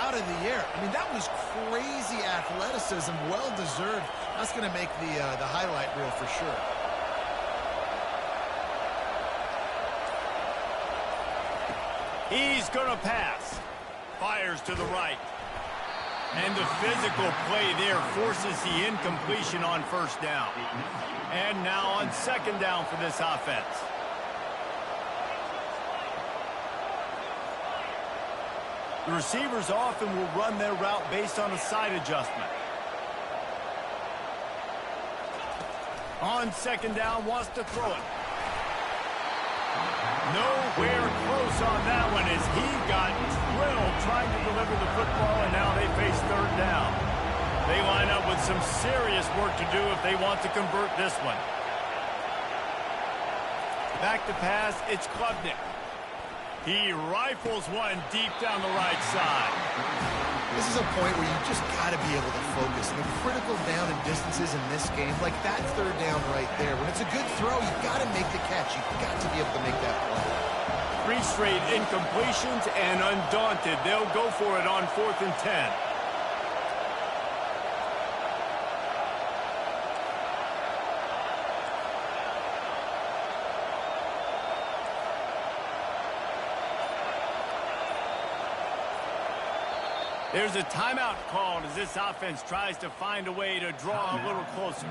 out of the air. I mean, that was crazy athleticism, well-deserved. That's going to make the highlight reel for sure. He's going to pass. Fires to the right. And the physical play there forces the incompletion on first down. And now on second down for this offense. The receivers often will run their route based on a side adjustment. On second down, wants to throw it. Nowhere close on that one as he got drilled trying to deliver the football, and now they face third down. They line up with some serious work to do if they want to convert this one. Back to pass, it's Klubnik. He rifles one deep down the right side. This is a point where you just got to be able to focus. The critical down and distances in this game, like that third down right there. When it's a good throw, you got to make the catch. You got to be able to make that play. 3 straight incompletions, and undaunted, they'll go for it on 4th and 10. There's a timeout called as this offense tries to find a way to draw a little closer.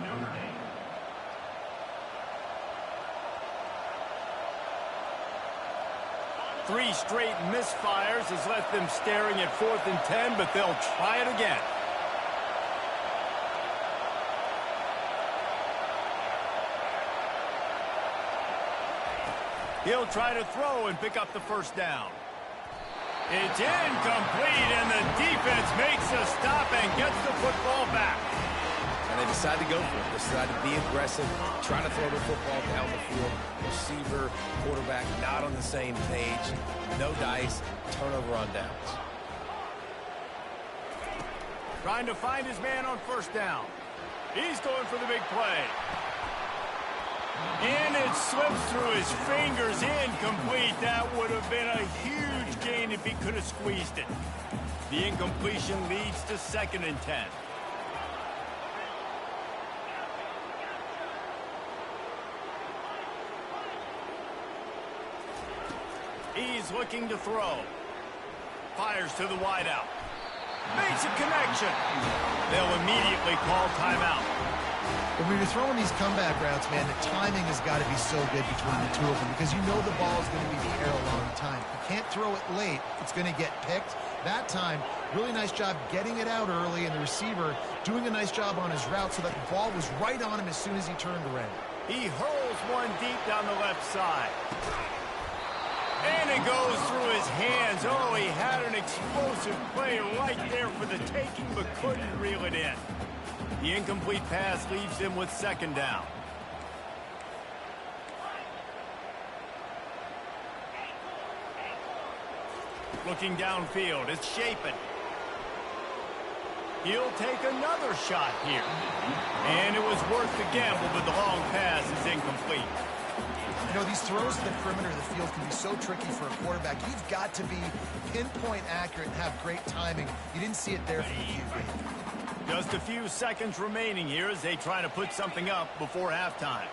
3 straight misfires has left them staring at 4th and 10, but they'll try it again. He'll try to throw and pick up the first down. It's incomplete, and the defense makes a stop and gets the football back. And they decide to go for it. They decide to be aggressive, trying to throw the football down the field. Receiver, quarterback, not on the same page. No dice, turnover on downs. Trying to find his man on first down. He's going for the big play. And it slips through his fingers, incomplete. That would have been a huge gain if he could have squeezed it. The incompletion leads to 2nd and 10. He's looking to throw. Fires to the wideout. Makes a connection. They'll immediately call timeout. When you're throwing these comeback routes, man, the timing has got to be so good between the two of them because you know the ball is going to be in the air a long time. You can't throw it late. It's going to get picked. That time, really nice job getting it out early, and the receiver doing a nice job on his route so that the ball was right on him as soon as he turned around. He hurls one deep down the left side. And it goes through his hands. Oh, he had an explosive play right there for the taking, but couldn't reel it in. The incomplete pass leaves him with 2nd down. Looking downfield, it's Shapen. He'll take another shot here. And it was worth the gamble, but the long pass is incomplete. You know, these throws to the perimeter of the field can be so tricky for a quarterback. You've got to be pinpoint accurate and have great timing. You didn't see it there from the QB. Just a few seconds remaining here as they try to put something up before halftime.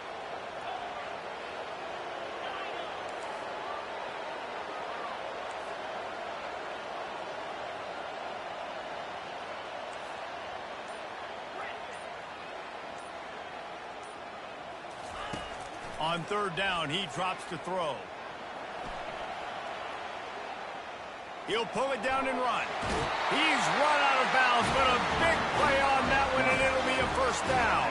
On 3rd down, he drops to throw. He'll pull it down and run. He's run out of bounds, but a big play on that one, and it'll be a first down.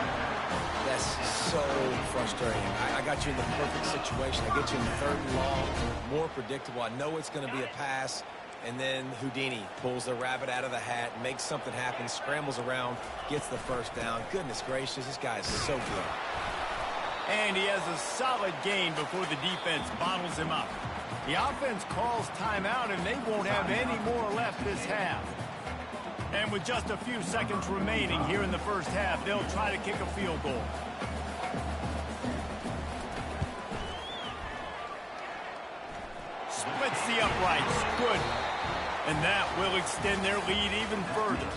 That's so frustrating. I got you in the perfect situation. I get you in 3rd and long, more predictable. I know it's going to be a pass, and then Houdini pulls the rabbit out of the hat, makes something happen, scrambles around, gets the first down. Goodness gracious, this guy is so good. And he has a solid gain before the defense bottles him up. The offense calls timeout, and they won't have any more left this half. And with just a few seconds remaining here in the first half, they'll try to kick a field goal. Splits the uprights. Good. And that will extend their lead even further.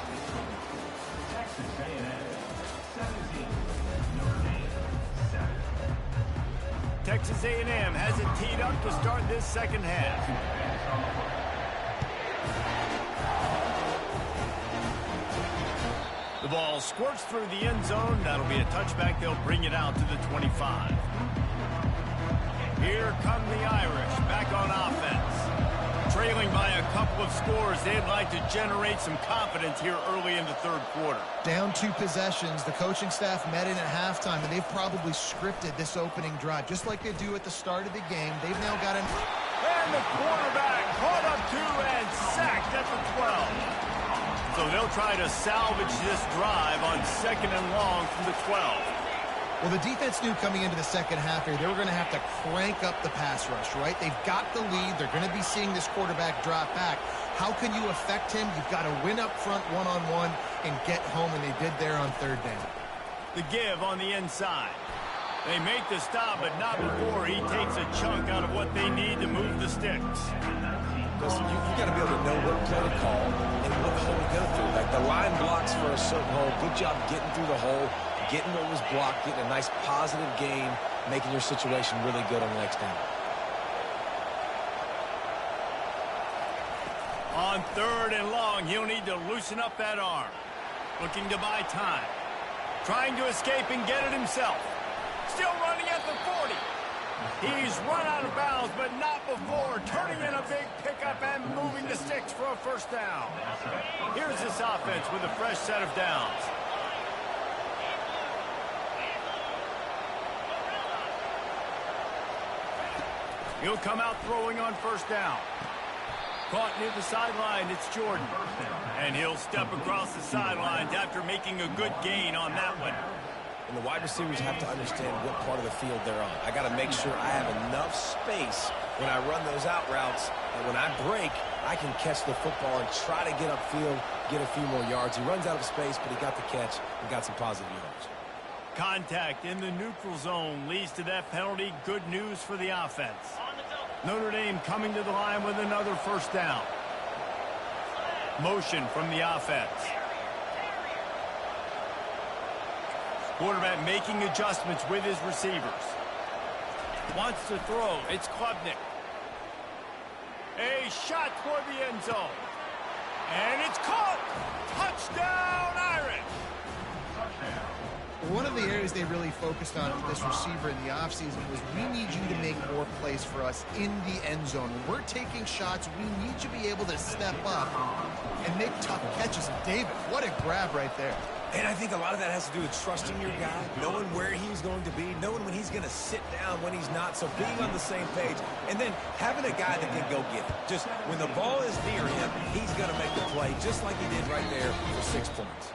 Texas A&M has it teed up to start this second half. The ball squirts through the end zone. That'll be a touchback. They'll bring it out to the 25. Here come the Irish back on offense. Trailing by a couple of scores, they'd like to generate some confidence here early in the third quarter. Down 2 possessions, the coaching staff met in at halftime, and they've probably scripted this opening drive. Just like they do at the start of the game, they've now got an... And the quarterback caught up to and sacked at the 12. So they'll try to salvage this drive on 2nd and long from the 12. Well, the defense knew coming into the second half here, they were going to have to crank up the pass rush, right? They've got the lead. They're going to be seeing this quarterback drop back. How can you affect him? You've got to win up front one-on-one and get home, and they did there on 3rd down. The give on the inside. They make the stop, but not before he takes a chunk out of what they need to move the sticks. Listen, you got to be able to know what play to call and what hole to go through. Like the line blocks for a certain hole. Good job getting through the hole, getting what was blocked, getting a nice positive gain, making your situation really good on the next down. On 3rd and long, he'll need to loosen up that arm. Looking to buy time. Trying to escape and get it himself. Still running at the 40. He's run out of bounds, but not before turning in a big pickup and moving the sticks for a first down. Here's this offense with a fresh set of downs. He'll come out throwing on first down. Caught near the sideline, it's Jordan. And he'll step across the sidelines after making a good gain on that one. And the wide receivers have to understand what part of the field they're on. I got to make sure I have enough space when I run those out routes that when I break, I can catch the football and try to get upfield, get a few more yards. He runs out of space, but he got the catch and got some positive yards. Contact in the neutral zone leads to that penalty. Good news for the offense. Notre Dame coming to the line with another first down. Motion from the offense. Quarterback making adjustments with his receivers. Wants to throw. It's Klubnik. A shot toward the end zone. And it's caught. Touchdown, Irish. One of the areas they really focused on with this receiver in the offseason was we need you to make more plays for us in the end zone. When we're taking shots, we need you to be able to step up and make tough catches. And David, what a grab right there. And I think a lot of that has to do with trusting your guy, knowing where he's going to be, knowing when he's going to sit down, when he's not, so being on the same page, and then having a guy that can go get it. Just when the ball is near him, he's going to make the play, just like he did right there for 6 points.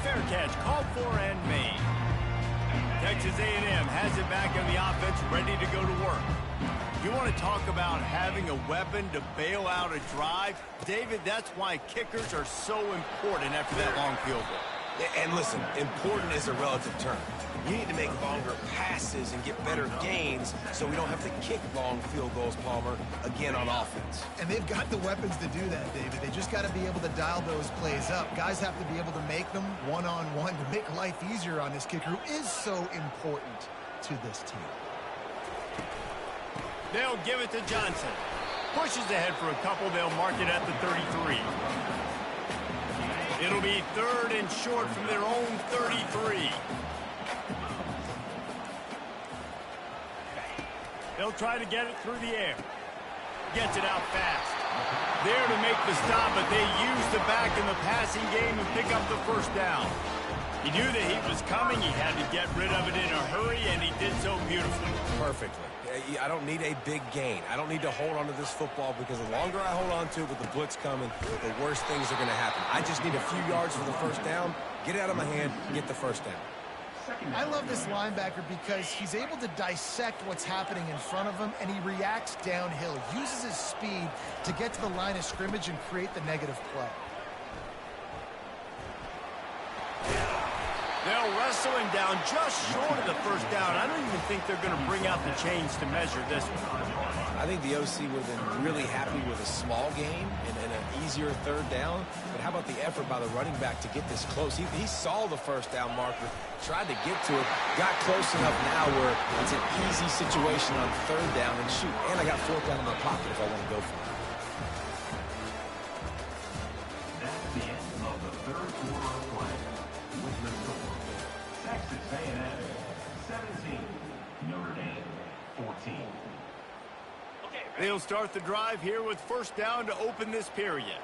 Fair catch, called for and made. Texas A&M has it back on the offense, ready to go to work. You want to talk about having a weapon to bail out a drive? David, that's why kickers are so important after that long field goal. And listen, important is a relative term. You need to make longer passes and get better gains so we don't have to kick long field goals, Palmer, again on offense. And they've got the weapons to do that, David. They just got to be able to dial those plays up. Guys have to be able to make them one-on-one to make life easier on this kicker who is so important to this team. They'll give it to Johnson. Pushes ahead for a couple. They'll mark it at the 33. It'll be 3rd and short from their own 33. They'll try to get it through the air. Gets it out fast. There to make the stop, but they used the back in the passing game and pick up the first down. He knew that he was coming. He had to get rid of it in a hurry, and he did so beautifully. Perfectly. I don't need a big gain. I don't need to hold on to this football because the longer I hold on to it with the blitz coming, the worse things are going to happen. I just need a few yards for the first down, get it out of my hand, get the first down. I love this linebacker because he's able to dissect what's happening in front of him, and he reacts downhill, uses his speed to get to the line of scrimmage and create the negative play. They'll wrestle him down just short of the first down. I don't even think they're going to bring out the chains to measure this one. I think the OC would have been really happy with a small gain and an easier third down. But how about the effort by the running back to get this close? He saw the first down marker, tried to get to it, got close enough now where it's an easy situation on third down and shoot. And I got fourth down in my pocket if I want to go for it. That's the end of the third quarter of play. With the score, Texas A&M 17, Notre Dame 14. They'll start the drive here with first down to open this period.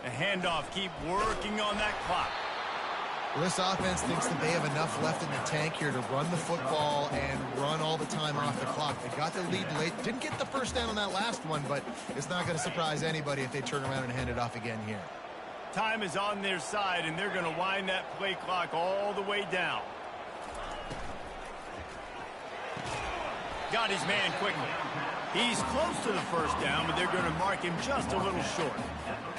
The handoff, keep working on that clock. Well, this offense thinks that they have enough left in the tank here to run the football and run all the time off the clock. They got the lead late. Didn't get the first down on that last one, but it's not going to surprise anybody if they turn around and hand it off again here. Time is on their side, and they're going to wind that play clock all the way down. Got his man quickly. He's close to the first down, but they're going to mark him just a little short.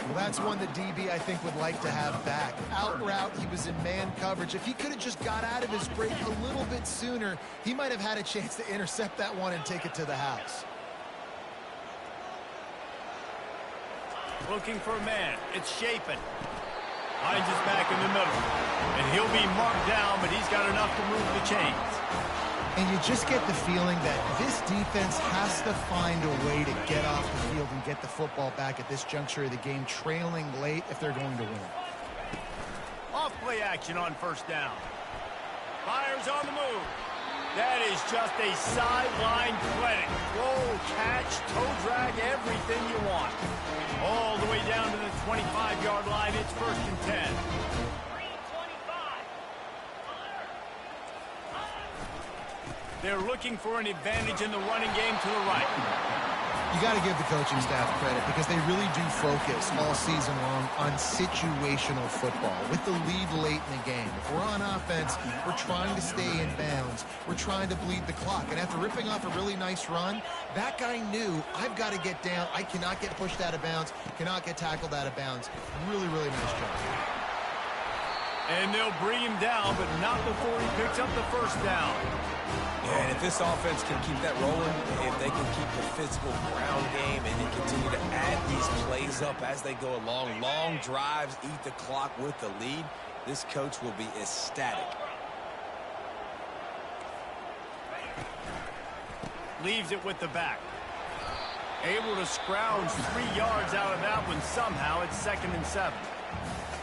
Well, that's one that DB, I think, would like to have back. Out route, he was in man coverage. If he could have just got out of his break a little bit sooner, he might have had a chance to intercept that one and take it to the house. Looking for a man. It's Shapen. Hines is back in the middle. And he'll be marked down, but he's got enough to move the chains. And you just get the feeling that this defense has to find a way to get off the field and get the football back at this juncture of the game, trailing late if they're going to win. Off play action on first down. Fires on the move. That is just a sideline clinic. Roll, catch, toe drag, everything you want. All the way down to the 25-yard line. It's first and 10. They're looking for an advantage in the running game to the right. You got to give the coaching staff credit because they really do focus all season long on situational football with the lead late in the game. If we're on offense, we're trying to stay in bounds. We're trying to bleed the clock. And after ripping off a really nice run, that guy knew, I've got to get down. I cannot get pushed out of bounds, cannot get tackled out of bounds. Really, really nice job. And they'll bring him down, but not before he picks up the first down. Yeah, and if this offense can keep that rolling, if they can keep the physical ground game and then continue to add these plays up as they go along, long drives, eat the clock with the lead, this coach will be ecstatic. Leaves it with the back. Able to scrounge 3 yards out of that one somehow. It's 2nd and 7.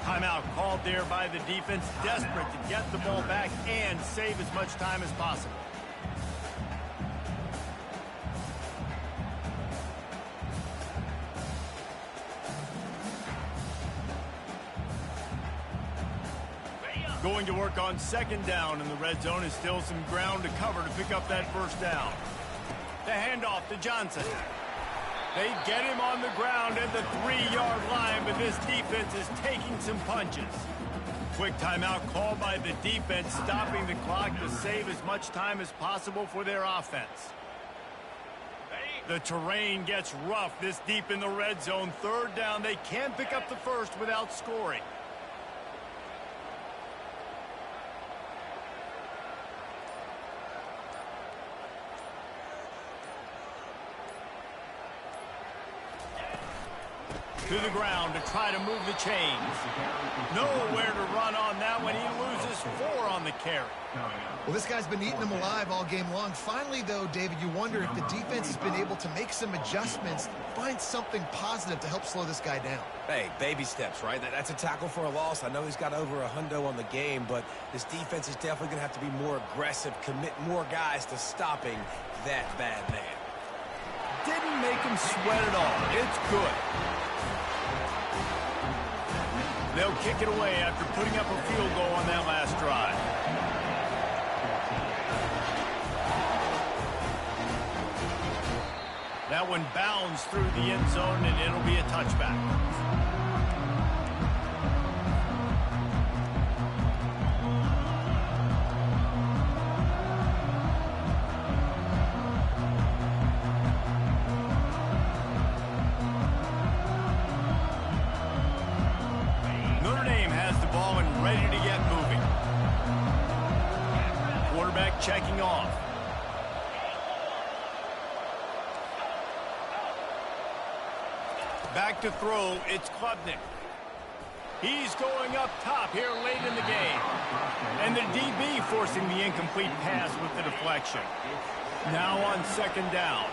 Timeout called there by the defense, desperate to get the ball back and save as much time as possible. Going to work on second down in the red zone is still some ground to cover to pick up that first down. The handoff to Johnson. They get him on the ground at the 3-yard line, but this defense is taking some punches. Quick timeout called by the defense, stopping the clock to save as much time as possible for their offense. The terrain gets rough this deep in the red zone. Third down, they can't pick up the first without scoring. To the ground to try to move the chains. Nowhere to run on that one. He loses 4 on the carry. Well, this guy's been eating them alive all game long. Finally, though, David, you wonder if the defense has been able to make some adjustments, find something positive to help slow this guy down. Hey, baby steps, right? That's a tackle for a loss. I know he's got over a hundo on the game, but this defense is definitely going to have to be more aggressive, commit more guys to stopping that bad man. Didn't make him sweat at all. It's good. They'll kick it away after putting up a field goal on that last drive. That one bounds through the end zone, and it'll be a touchback. checking off. Back to throw, it's Klubnik. He's going up top here late in the game. And the DB forcing the incomplete pass with the deflection. Now on second down.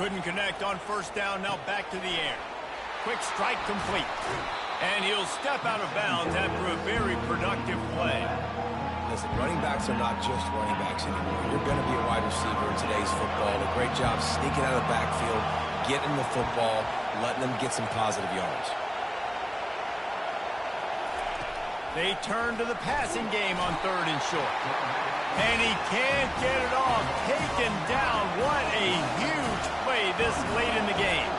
Couldn't connect on first down, now back to the air. Quick strike complete. And he'll step out of bounds after a very productive play. Listen, running backs are not just running backs anymore. You're going to be a wide receiver in today's football. A great job sneaking out of the backfield, getting the football, letting them get some positive yards. They turn to the passing game on third and short. And he can't get it off. Taken down. What a huge play this late in the game.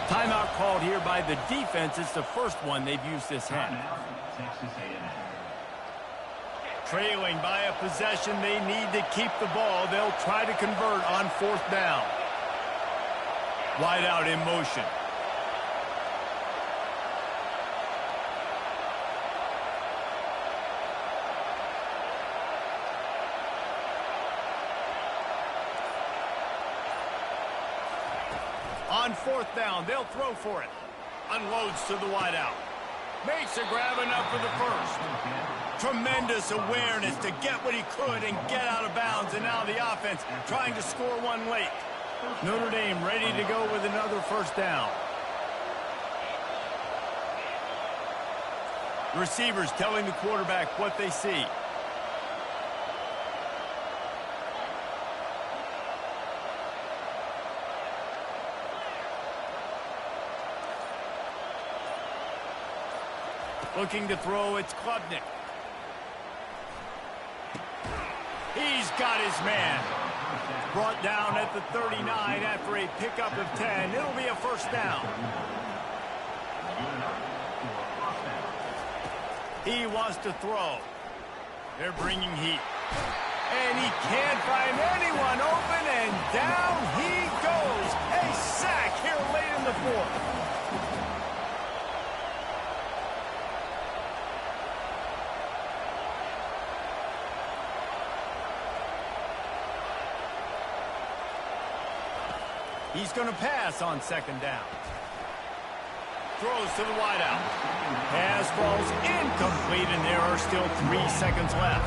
Timeout called here by the defense. It's the first one they've used this half. Trailing by a possession, they need to keep the ball. They'll try to convert on fourth down. Wide out in motion. On fourth down, they'll throw for it. Unloads to the wideout. Makes a grab enough for the first. Tremendous awareness to get what he could and get out of bounds. And now the offense trying to score one late. Notre Dame ready to go with another first down. Receivers telling the quarterback what they see. Looking to throw, it's Klubnik. He's got his man. Brought down at the 39 after a pickup of 10. It'll be a first down. He wants to throw. They're bringing heat. And he can't find anyone open, and down he goes. A sack here late in the fourth. He's going to pass on second down. Throws to the wideout. Pass falls incomplete, and there are still 3 seconds left.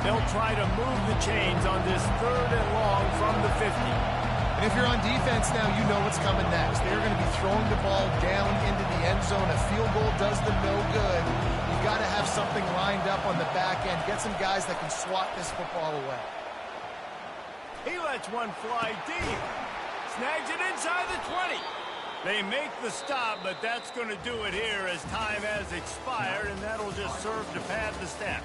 They'll try to move the chains on this third and long from the 50. And if you're on defense now, you know what's coming next. They're going to be throwing the ball down into the end zone. A field goal does them no good. You've got to have something lined up on the back end. Get some guys that can swat this football away. He lets one fly deep. Snags it inside the 20. They make the stop, but that's going to do it here as time has expired, and that'll just serve to pad the stats.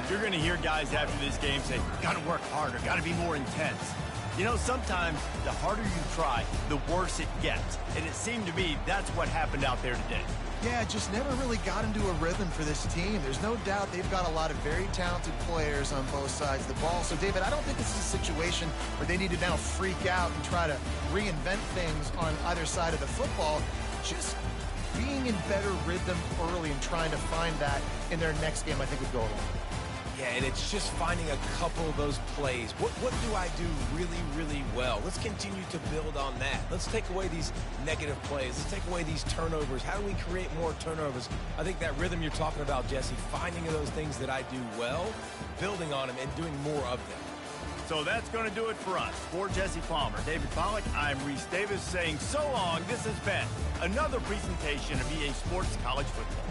You're going to hear guys after this game say, got to work harder, got to be more intense. You know, sometimes the harder you try, the worse it gets. And it seemed to me that's what happened out there today. Yeah, it just never really got into a rhythm for this team. There's no doubt they've got a lot of very talented players on both sides of the ball. So, David, I don't think this is a situation where they need to now freak out and try to reinvent things on either side of the football. Just being in better rhythm early and trying to find that in their next game, I think would go a long way. Yeah, and it's just finding a couple of those plays. What do I do really, really well? Let's continue to build on that. Let's take away these negative plays. Let's take away these turnovers. How do we create more turnovers? I think that rhythm you're talking about, Jesse, finding those things that I do well, building on them, and doing more of them. So that's going to do it for us. For Jesse Palmer, David Pollack, I'm Reese Davis saying so long. This has been another presentation of EA Sports College Football.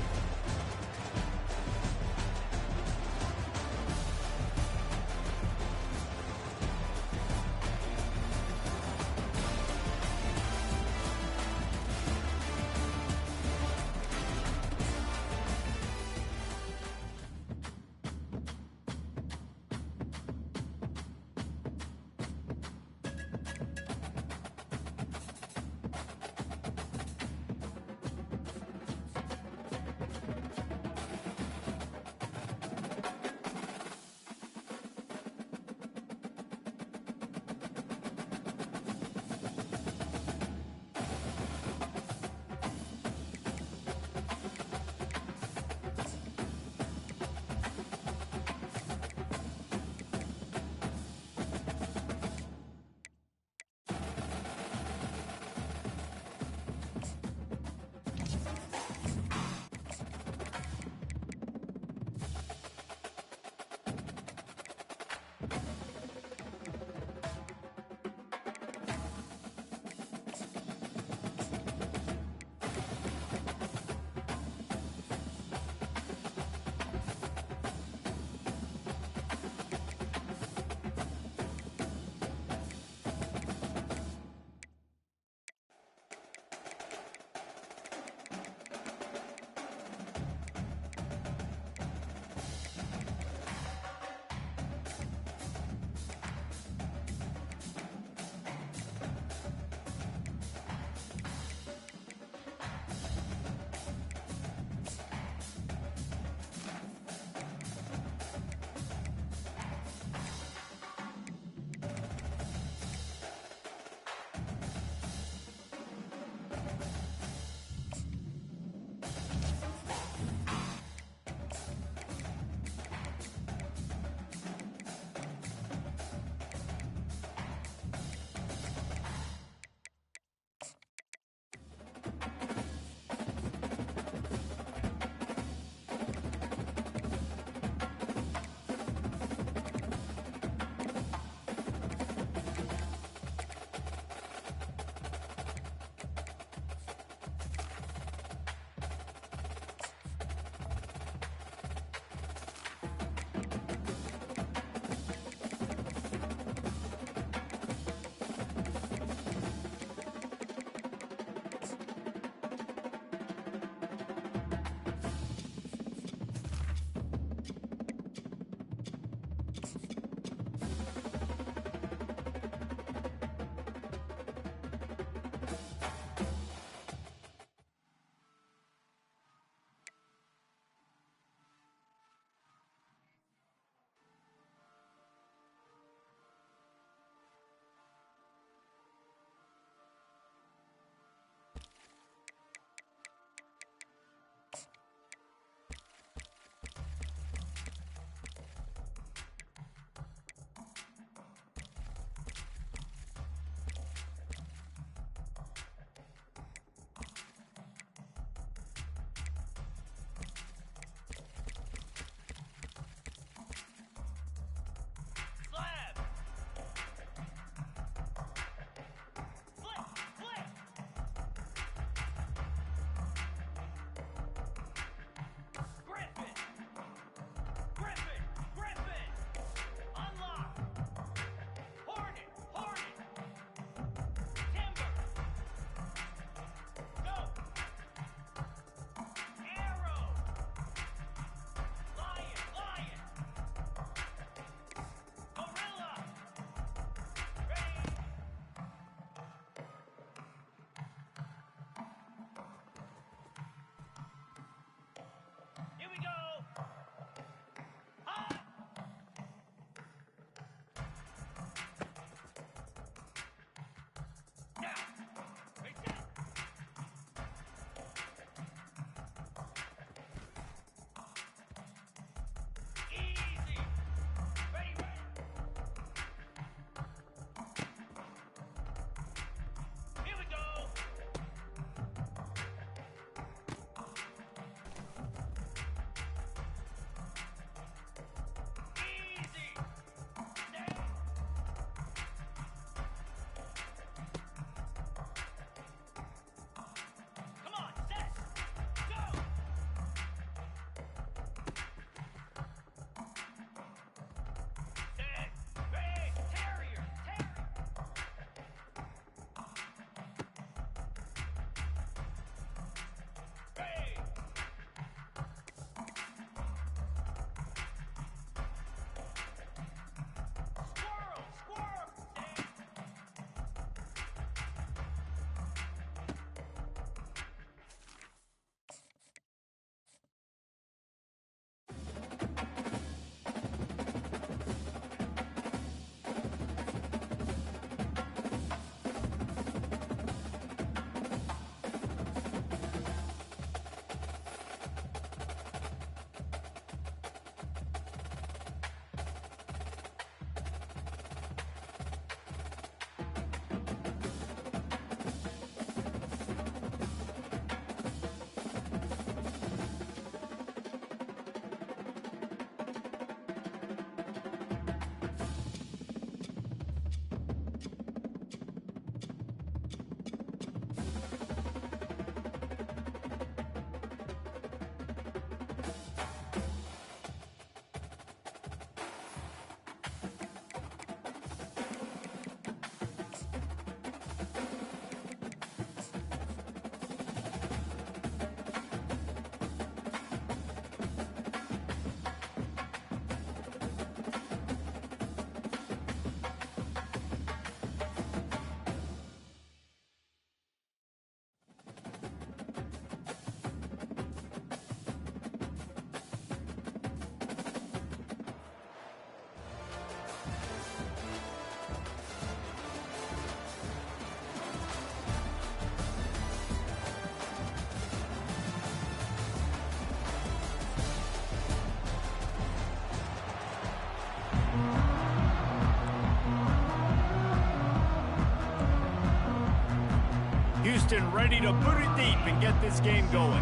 Houston ready to put it deep and get this game going.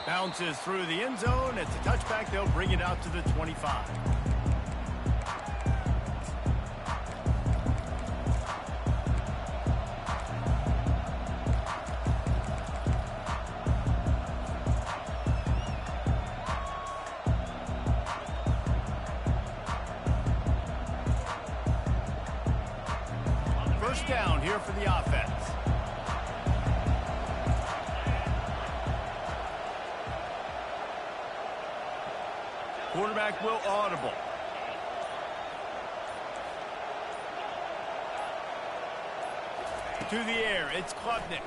Bounces through the end zone. It's a touchback. They'll bring it out to the 25. First down here for the offense. Quarterback will audible. To the air, it's Klubnik.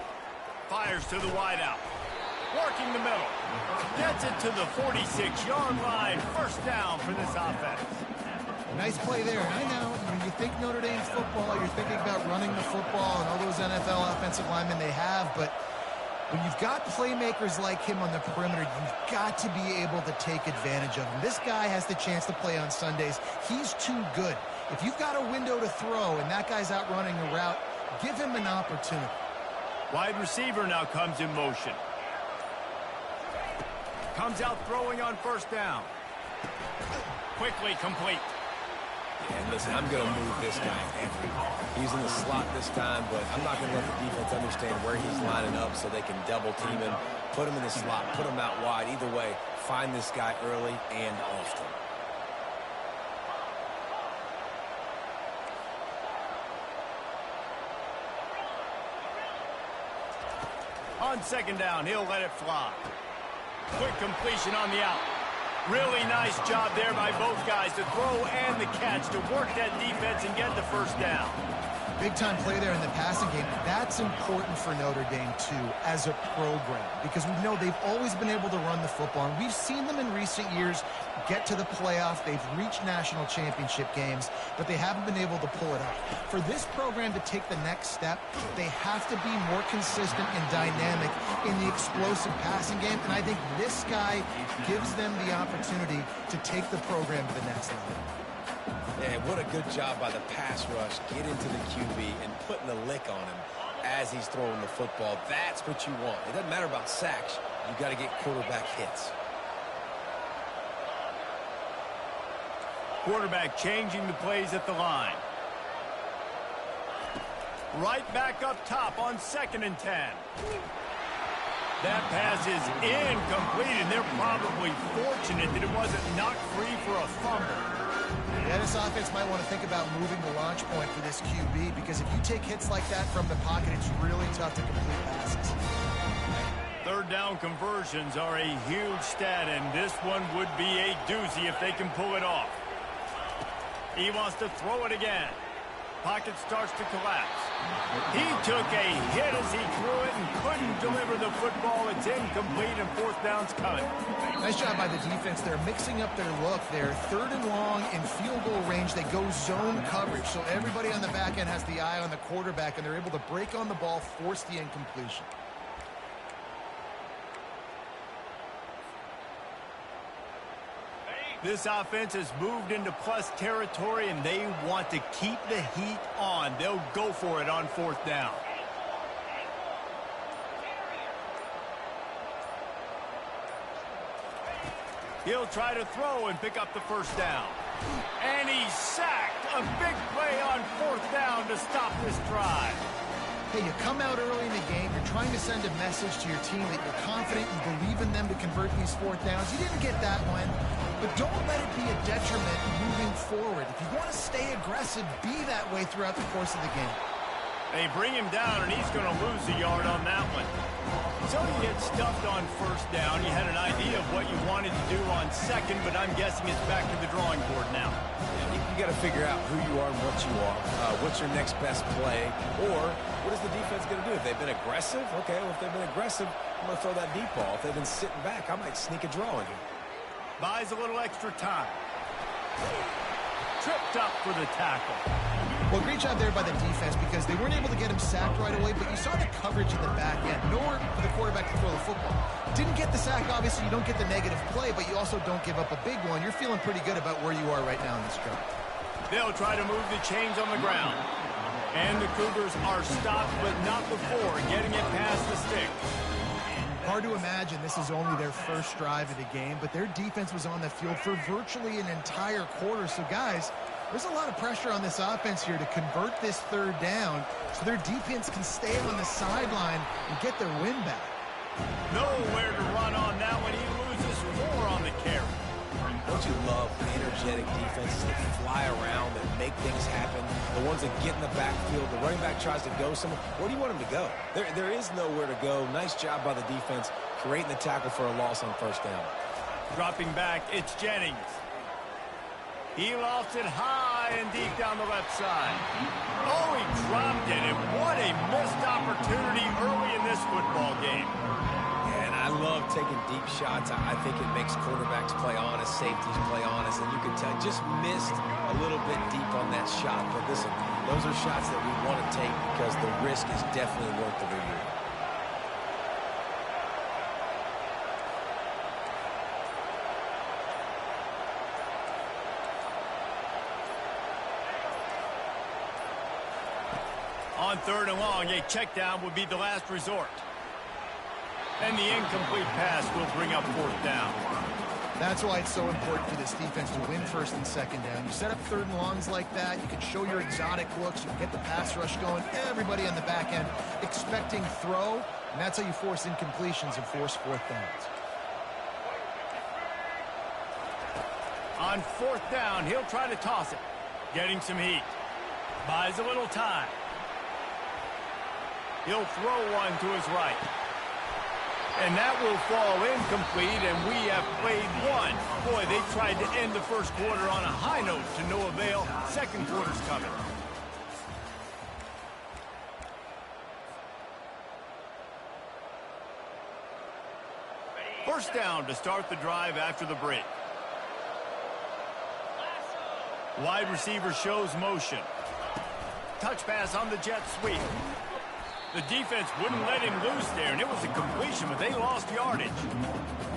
Fires to the wideout. Working the middle. Gets it to the 46-yard line. First down for this offense. Nice play there. I know, when you think Notre Dame football, you're thinking about running the football and all those NFL offensive linemen they have, but when you've got playmakers like him on the perimeter, you've got to be able to take advantage of him. This guy has the chance to play on Sundays. He's too good. If you've got a window to throw and that guy's out running a route, give him an opportunity. Wide receiver now comes in motion. Comes out throwing on first down. Quickly complete. And listen, I'm going to move this guy everywhere. He's in the slot this time, but I'm not going to let the defense understand where he's lining up so they can double team him, put him in the slot, put him out wide. Either way, find this guy early and often. On second down, he'll let it fly. Quick completion on the out. Really nice job there by both guys to throw and the catch to work that defense and get the first down. Big-time play there in the passing game. That's important for Notre Dame, too, as a program, because we know they've always been able to run the football, and we've seen them in recent years get to the playoff. They've reached national championship games, but they haven't been able to pull it off. For this program to take the next step, they have to be more consistent and dynamic in the explosive passing game, and I think this guy gives them the opportunity to take the program to the next level. And what a good job by the pass rush. Get into the QB and putting a lick on him as he's throwing the football. That's what you want. It doesn't matter about sacks. You got to get quarterback hits. Quarterback changing the plays at the line. Right back up top on 2nd and 10. That pass is incomplete, and they're probably fortunate that it wasn't knocked free for a fumble. Yeah, this offense might want to think about moving the launch point for this QB, because if you take hits like that from the pocket, it's really tough to complete passes. Third down conversions are a huge stat, and this one would be a doozy if they can pull it off. He wants to throw it again. Pocket starts to collapse. He took a hit as he threw it and couldn't deliver the football. It's incomplete, and fourth down's coming. Nice job by the defense. They're mixing up their look. They're 3rd and long in field goal range. They go zone coverage, so everybody on the back end has the eye on the quarterback, and they're able to break on the ball, force the incompletion. This offense has moved into plus territory, and they want to keep the heat on. They'll go for it on 4th down. He'll try to throw and pick up the first down. And he's sacked. A big play on 4th down to stop this drive. Hey, you come out early in the game, you're trying to send a message to your team that you're confident and believe in them to convert these 4th downs. You didn't get that one, but don't let it be a detriment moving forward. If you want to stay aggressive, be that way throughout the course of the game. They bring him down, and he's going to lose a yard on that one. So you get stuffed on 1st down. You had an idea of what you wanted to do on 2nd, but I'm guessing it's back to the drawing board now. You got to figure out who you are and what you are. What's your next best play? Or what is the defense going to do? If they've been aggressive, okay, well, if they've been aggressive, I'm going to throw that deep ball. If they've been sitting back, I might sneak a draw in here. Buys a little extra time. Tripped up for the tackle. Well, great job there by the defense, because they weren't able to get him him sacked right away, but you saw the coverage in the back end. Nowhere for the quarterback to throw the football. Didn't get the sack, obviously. You don't get the negative play, but you also don't give up a big one. You're feeling pretty good about where you are right now in this drive. They'll try to move the chains on the ground. And the Cougars are stopped, but not before getting it past the stick. Hard to imagine this is only their first drive of the game, but their defense was on the field for virtually an entire quarter. So, guys, there's a lot of pressure on this offense here to convert this third down so their defense can stay on the sideline and get their win back. Nowhere to run on that one. He loses 4 on the carry. Don't you love energetic defenses that fly around, that make things happen? The ones that get in the backfield, the running back tries to go somewhere. Where do you want him to go? There is nowhere to go. Nice job by the defense, creating the tackle for a loss on first down. Dropping back, it's Jennings. He lofts it high and deep down the left side. Oh, he dropped it, and what a missed opportunity early in this football game. And I love taking deep shots. I think it makes quarterbacks play honest, safeties play honest, and you can tell just missed a little bit deep on that shot. But listen, those are shots that we want to take because the risk is definitely worth the reward. On third and long, a check down would be the last resort. And the incomplete pass will bring up fourth down. That's why it's so important for this defense to win first and second down. You set up third and longs like that, you can show your exotic looks, you can get the pass rush going, everybody on the back end expecting throw, and that's how you force incompletions and force fourth downs. On fourth down, he'll try to toss it. Getting some heat. Buys a little time. He'll throw one to his right. And that will fall incomplete, and we have played one. Boy, they tried to end the first quarter on a high note to no avail. Second quarter's coming. First down to start the drive after the break. Wide receiver shows motion. Touch pass on the jet sweep. The defense wouldn't let him loose there, and it was a completion, but they lost yardage.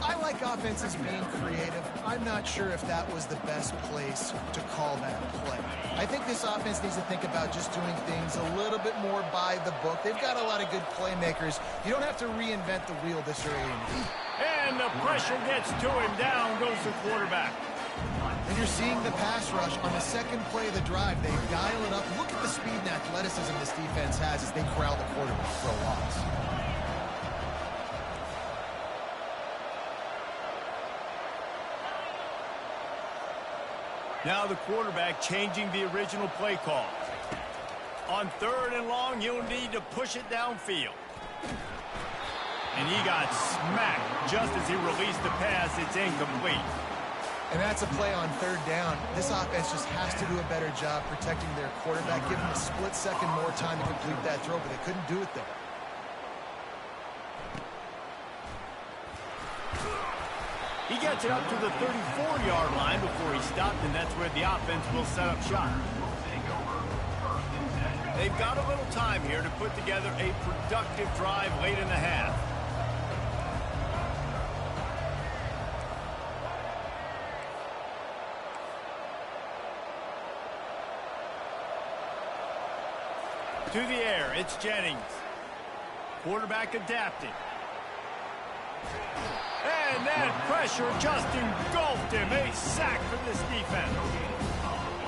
I like offenses being creative. I'm not sure if that was the best place to call that play. I think this offense needs to think about just doing things a little bit more by the book. They've got a lot of good playmakers. You don't have to reinvent the wheel this early in the game. And the pressure gets to him. Down goes the quarterback. And you're seeing the pass rush on the second play of the drive. They dial it up. Look at the speed and athleticism this defense has as they corral the quarterback for a loss. Now the quarterback changing the original play call. On third and long, you'll need to push it downfield. And he got smacked just as he released the pass. It's incomplete. And that's a play on third down. This offense just has to do a better job protecting their quarterback, give him a split second more time to complete that throw, but they couldn't do it there. He gets it up to the 34-yard line before he stopped, and that's where the offense will set up shop. They've got a little time here to put together a productive drive late in the half. To the air, it's Jennings. Quarterback adapting. And that pressure just engulfed him. A sack for this defense.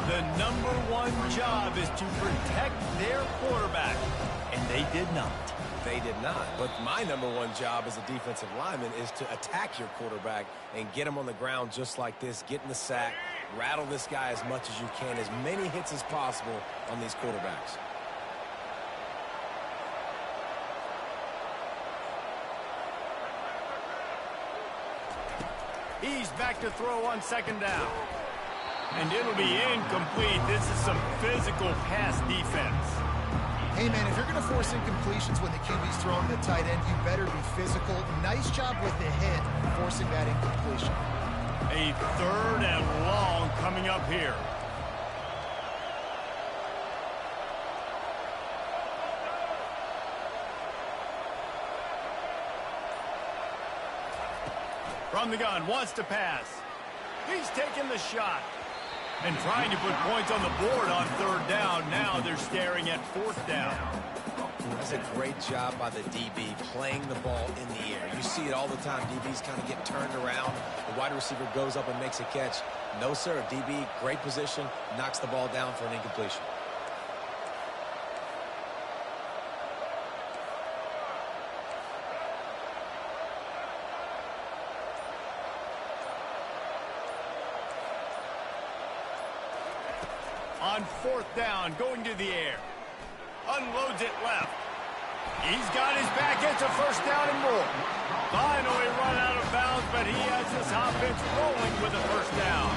The #1 job is to protect their quarterback, and they did not. They did not. But my #1 job as a defensive lineman is to attack your quarterback and get him on the ground just like this, get in the sack, rattle this guy as much as you can, as many hits as possible on these quarterbacks. He's back to throw on second down. And it'll be incomplete. This is some physical pass defense. Hey, man, if you're going to force incompletions when the QB's throwing the tight end, you better be physical. Nice job with the hit, forcing that incompletion. A third and long coming up here. From the gun, wants to pass. He's taking the shot. And trying to put points on the board on third down. Now they're staring at fourth down. That's a great job by the DB playing the ball in the air. You see it all the time. DBs kind of get turned around. The wide receiver goes up and makes a catch. No, sir. DB, great position, knocks the ball down for an incompletion. On fourth down, going to the air. Unloads it left. He's got his back. It's a first down and more. Finally run out of bounds, but he has this offense rolling with a first down.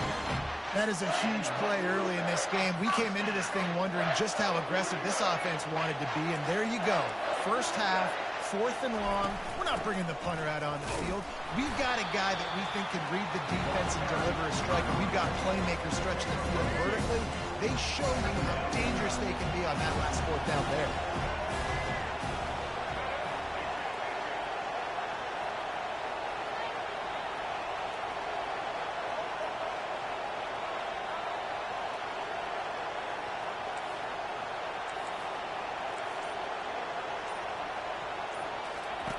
That is a huge play early in this game. We came into this thing wondering just how aggressive this offense wanted to be, and there you go. First half, fourth and long. We're not bringing the punter out on the field. We've got a guy that we think can read the defense and deliver a strike, and we've got playmakers stretching the field vertically. They show you how dangerous they can be on that last fourth down there.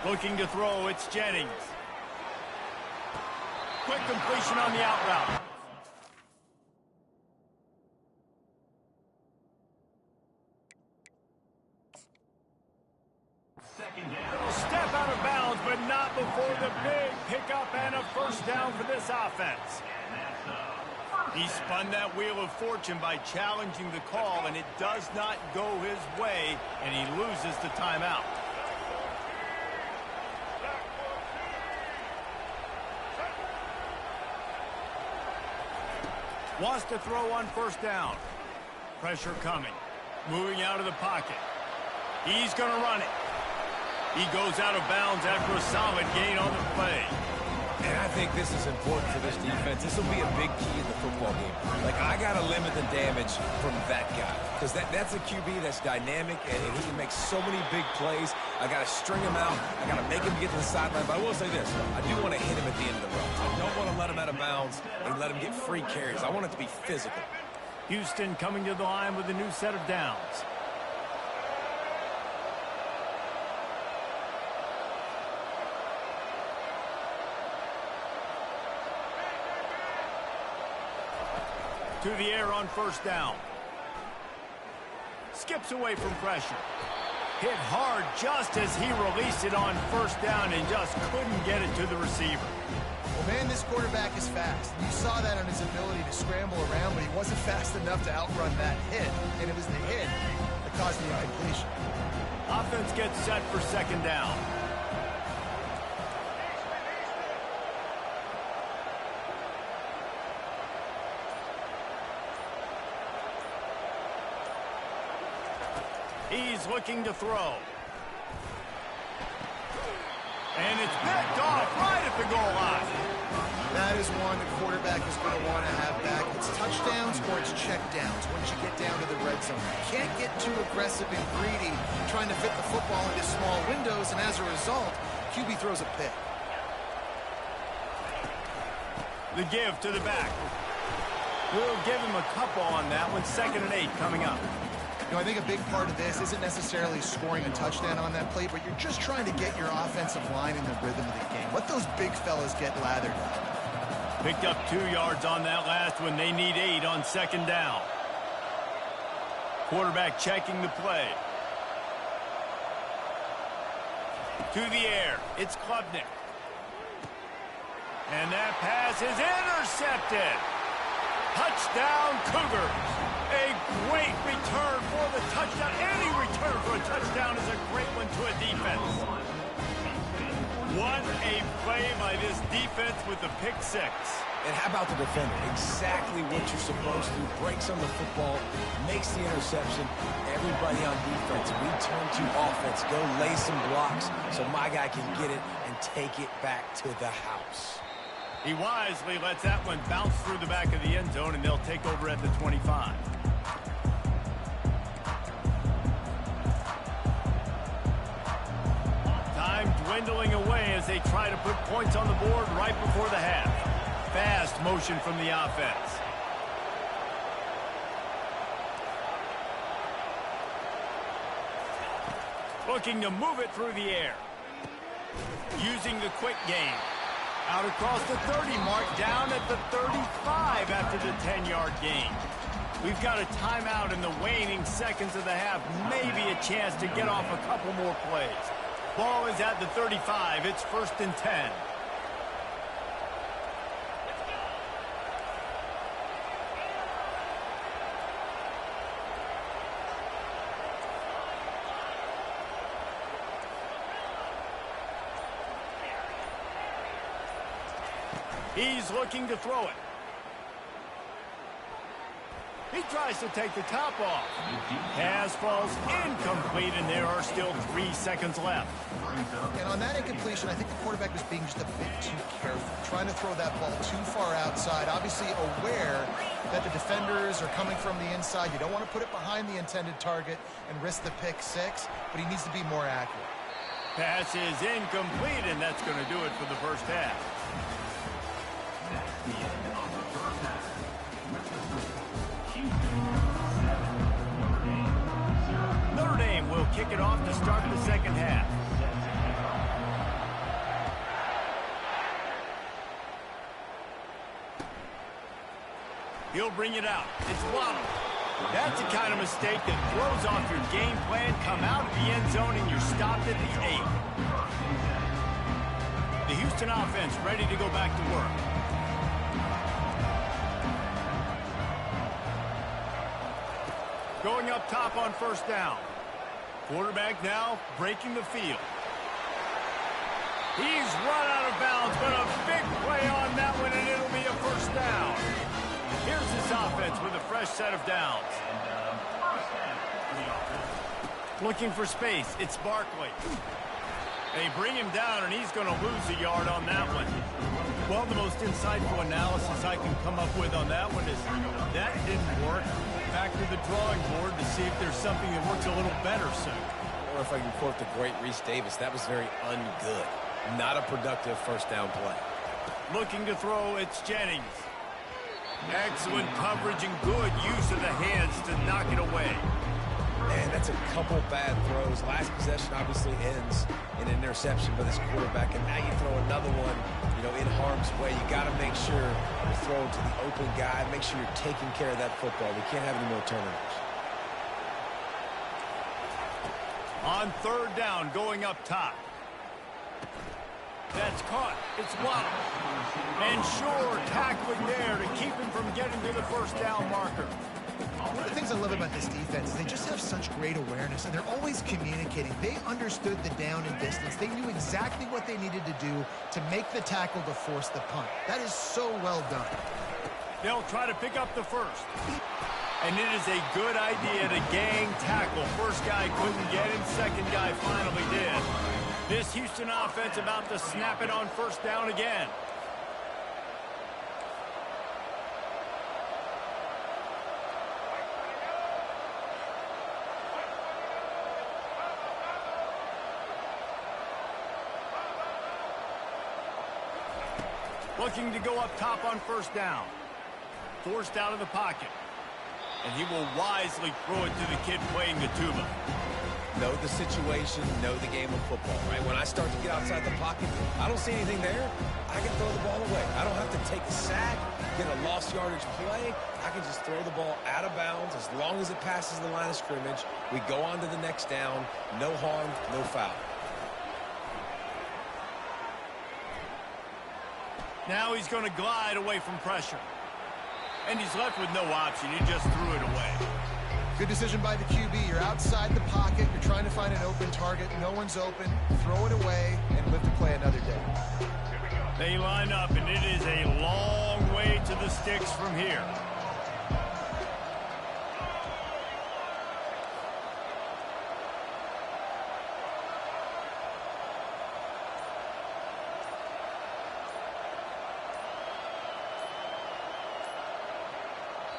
Looking to throw, it's Jennings. Quick completion on the out route. Second down. Little step out of bounds, but not before the big pickup and a first down for this offense. He spun that wheel of fortune by challenging the call, and it does not go his way, and he loses the timeout. Wants to throw on first down. Pressure coming. Moving out of the pocket. He's going to run it. He goes out of bounds after a solid gain on the play. And I think this is important for this defense. This will be a big key in the football game. Like, I got to limit the damage from that guy. Because that's a QB that's dynamic, and he can make so many big plays. I got to string him out. I got to make him get to the sideline. But I will say this. I do want to hit him at the end of the road. I don't want to let him out of bounds and let him get free carries. I want it to be physical. Houston coming to the line with a new set of downs. To the air on first down. Skips away from pressure. Hit hard just as he released it on first down and just couldn't get it to the receiver. Well, man, this quarterback is fast. You saw that on his ability to scramble around, but he wasn't fast enough to outrun that hit. And it was the hit that caused the incompletion. Offense gets set for second down. He's looking to throw. And it's picked off right at the goal line. That is one the quarterback is going to want to have back. It's touchdowns or it's checkdowns once you get down to the red zone. You can't get too aggressive and greedy trying to fit the football into small windows, and as a result, QB throws a pick. The give to the back. We'll give him a couple on that one. 2nd and 8 coming up. You know, I think a big part of this isn't necessarily scoring a touchdown on that play, but you're just trying to get your offensive line in the rhythm of the game. Let those big fellas get lathered. Picked up 2 yards on that last one. They need 8 on second down. Quarterback checking the play. To the air. It's Klubnik. And that pass is intercepted. Touchdown, Cougars. A great return for the touchdown. Any return for a touchdown is a great one to a defense. What a play by this defense with the pick six. And how about the defender? Exactly what you're supposed to do. Breaks on the football, makes the interception. Everybody on defense, we turn to offense. Go lay some blocks so my guy can get it and take it back to the house. He wisely lets that one bounce through the back of the end zone, and they'll take over at the 25. Time dwindling away as as they try to put points on the board right before the half. Fast motion from the offense. Looking to move it through the air. Using the quick game. Out across the 30 mark, down at the 35 after the 10-yard gain. We've got a timeout in the waning seconds of the half. Maybe a chance to get off a couple more plays. Ball is at the 35. It's 1st and 10. He's looking to throw it. He tries to take the top off. Pass falls incomplete, and there are still 3 seconds left. And on that incompletion, I think the quarterback was being just a bit too careful, trying to throw that ball too far outside, obviously aware that the defenders are coming from the inside. You don't want to put it behind the intended target and risk the pick 6, but he needs to be more accurate. Pass is incomplete, and that's going to do it for the first half. That's the end of the first half. With the score, Houston 7, Notre Dame 0. Notre Dame will kick it off to start the second half. He'll bring it out. It's Waddle. That's the kind of mistake that throws off your game plan. Come out of the end zone and you're stopped at the 8. The Houston offense ready to go back to work. Going up top on first down. Quarterback now breaking the field. He's run out of bounds, but a big play on that one, and it'll be a first down. Here's this offense with a fresh set of downs. Looking for space. It's Barkley. They bring him down, and he's going to lose a yard on that one. Well, the most insightful analysis I can come up with on that one is that didn't work. Back to the drawing board to see if there's something that works a little better soon. Or if I can quote the great Reese Davis, that was very ungood. Not a productive first down play. Looking to throw, it's Jennings. Excellent coverage and good use of the hands to knock it away. Man, that's a couple bad throws. Last possession obviously ends in an interception by this quarterback, and now you throw another one, in harm's way. You got to make sure you're throwing to the open guy. Make sure you're taking care of that football. We can't have any more turnovers. On third down, going up top. That's caught. It's Waddle. And sure, tackling there to keep him from getting to the first down marker. One of the things I love about this defense is they just have such great awareness, and they're always communicating. They understood the down and distance. They knew exactly what they needed to do to make the tackle to force the punt. That is so well done. They'll try to pick up the first. And it is a good idea to gang tackle. First guy couldn't get him. Second guy finally did. This Houston offense about to snap it on first down again. Looking to go up top on first down. Forced out of the pocket. And he will wisely throw it to the kid playing the tuba. Know the situation, know the game of football, right? When I start to get outside the pocket, I don't see anything there, I can throw the ball away. I don't have to take a sack, get a lost yardage play. I can just throw the ball out of bounds as long as it passes the line of scrimmage. We go on to the next down. No harm, no foul. Now he's going to glide away from pressure. And he's left with no option. He just threw it away. Good decision by the QB. You're outside the pocket. You're trying to find an open target. No one's open. Throw it away and live to play another day. They line up, and it is a long way to the sticks from here.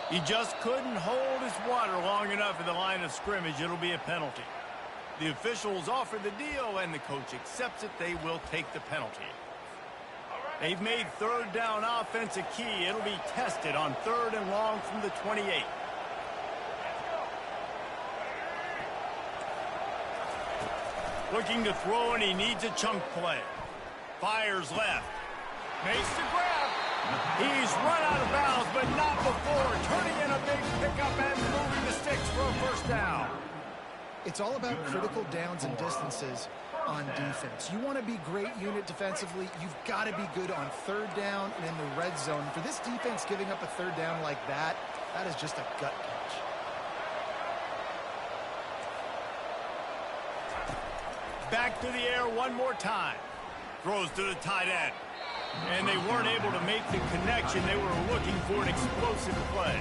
He just couldn't hold his water long enough at the line of scrimmage. It'll be a penalty. The officials offer the deal, and the coach accepts it. They will take the penalty. They've made third down offense a key. It'll be tested on 3rd and long from the 28. Looking to throw, and he needs a chunk play. Fires left. Makes the grab. He's run out of bounds, but not before. Turning in a big pickup and moving the sticks for a first down. It's all about critical downs and distances on defense. You want to be great unit defensively. You've got to be good on 3rd down and in the red zone. For this defense, giving up a 3rd down like that, that is just a gut punch. Back to the air one more time. Throws to the tight end. And they weren't able to make the connection. They were looking for an explosive play.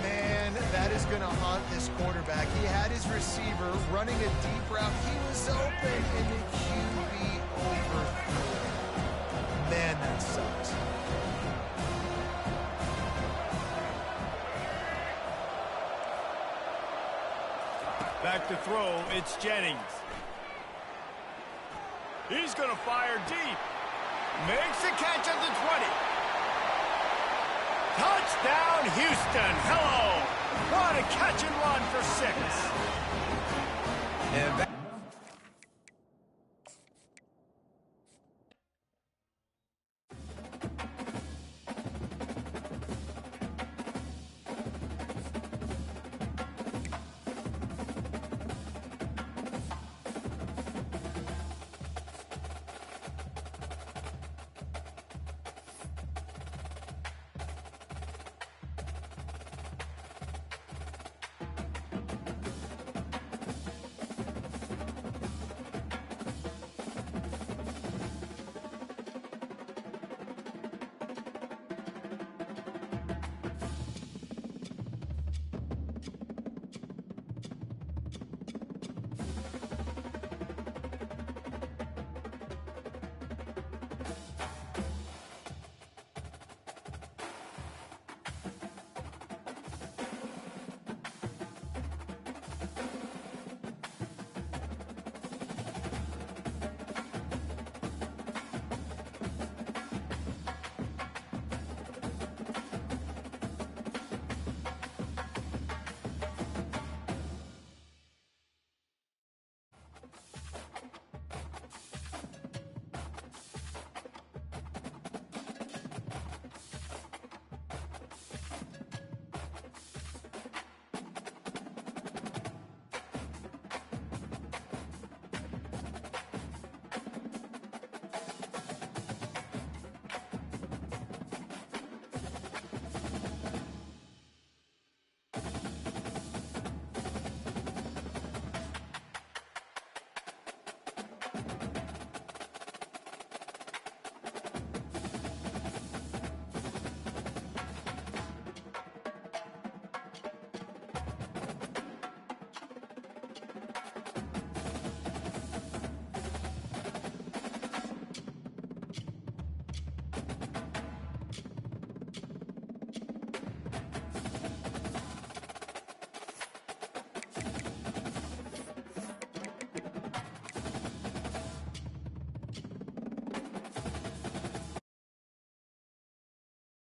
Man, that is going to haunt this quarterback. He had his receiver running a deep route. He was open, and the QB overthrew. Man, that sucks. Back to throw, it's Jennings. He's going to fire deep. Makes the catch at the 20. Touchdown, Houston. Hello. What a catch and run for 6. And that